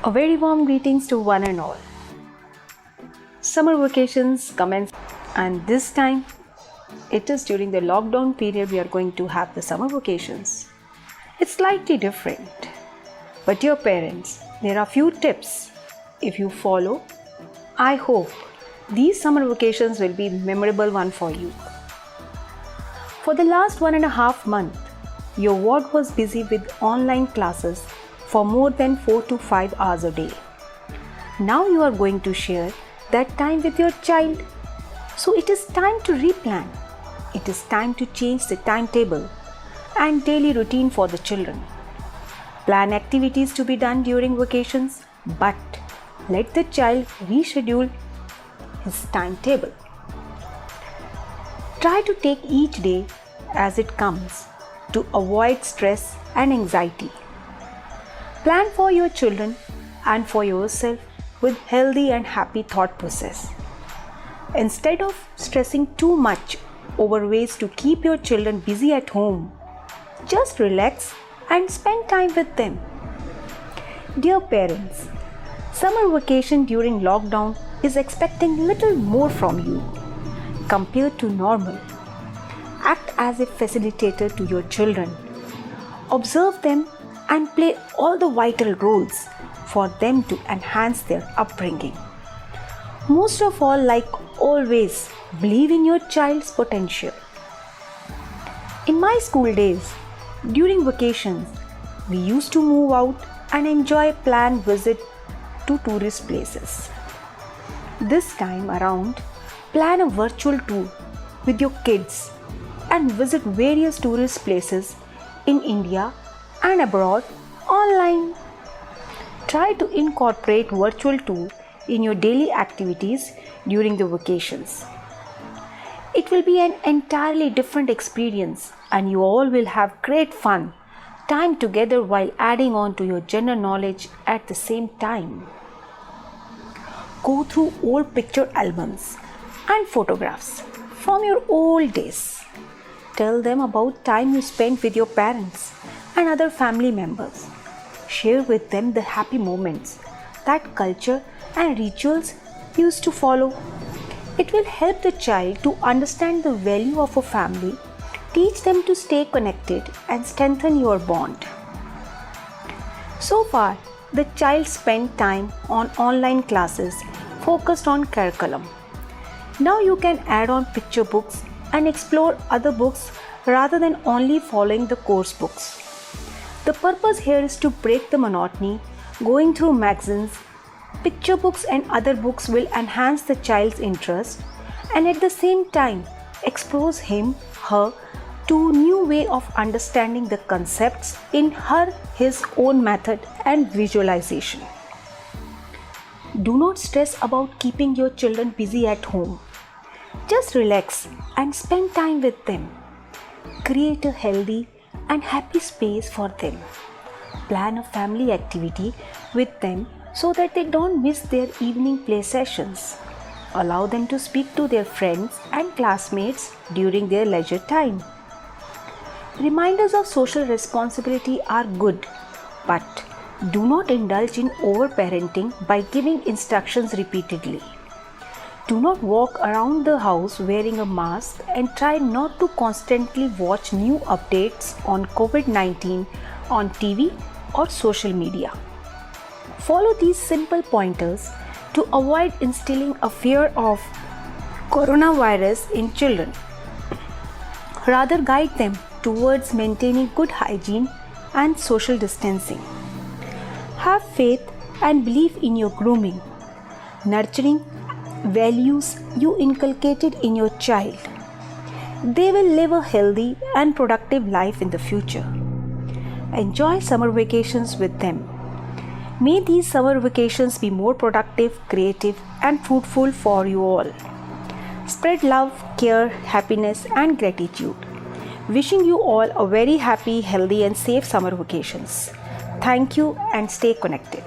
A very warm greetings to one and all. Summer vacations commence, and this time it is during the lockdown period we are going to have the summer vacations. It's slightly different. But dear parents, there are few tips. If you follow, I hope these summer vacations will be memorable one for you. For the last 1.5 months, your ward was busy with online classes for more than 4 to 5 hours a day. Now you are going to share that time with your child. So it is time to replan. It is time to change the timetable and daily routine for the children. Plan activities to be done during vacations, but let the child reschedule his timetable. Try to take each day as it comes to avoid stress and anxiety. Plan for your children and for yourself with healthy and happy thought process. Instead of stressing too much over ways to keep your children busy at home, just relax and spend time with them. Dear parents, summer vacation during lockdown is expecting little more from you compared to normal. Act as a facilitator to your children. Observe them and play all the vital roles for them to enhance their upbringing. Most of all, like always, believe in your child's potential. In my school days, during vacations, we used to move out and enjoy planned visit to tourist places. This time around, plan a virtual tour with your kids and visit various tourist places in India and abroad online. Try to incorporate virtual tour in your daily activities during the vacations. It will be an entirely different experience and you all will have great fun time together while adding on to your general knowledge at the same time. Go through old picture albums and photographs from your old days. Tell them about time you spent with your parents and other family members. Share with them the happy moments that culture and rituals used to follow. It will help the child to understand the value of a family, teach them to stay connected and strengthen your bond. So far, the child spent time on online classes focused on curriculum. Now you can add on picture books and explore other books rather than only following the course books. The purpose here is to break the monotony. Going through magazines, picture books and other books will enhance the child's interest and at the same time expose her to new way of understanding the concepts in his own method and visualization. Do not stress about keeping your children busy at home. Just relax and spend time with them. Create a healthy and happy space for them. Plan a family activity with them so that they don't miss their evening play sessions. Allow them to speak to their friends and classmates during their leisure time. Reminders of social responsibility are good, but do not indulge in overparenting by giving instructions repeatedly. Do not walk around the house wearing a mask and try not to constantly watch new updates on COVID-19 on TV or social media. Follow these simple pointers to avoid instilling a fear of coronavirus in children. Rather, guide them towards maintaining good hygiene and social distancing. Have faith and belief in your grooming, nurturing values you inculcated in your child. They will live a healthy and productive life in the future. Enjoy summer vacations with them. May these summer vacations be more productive, creative, and fruitful for you all. Spread love, care, happiness, and gratitude. Wishing you all a very happy, healthy, and safe summer vacations. Thank you and stay connected.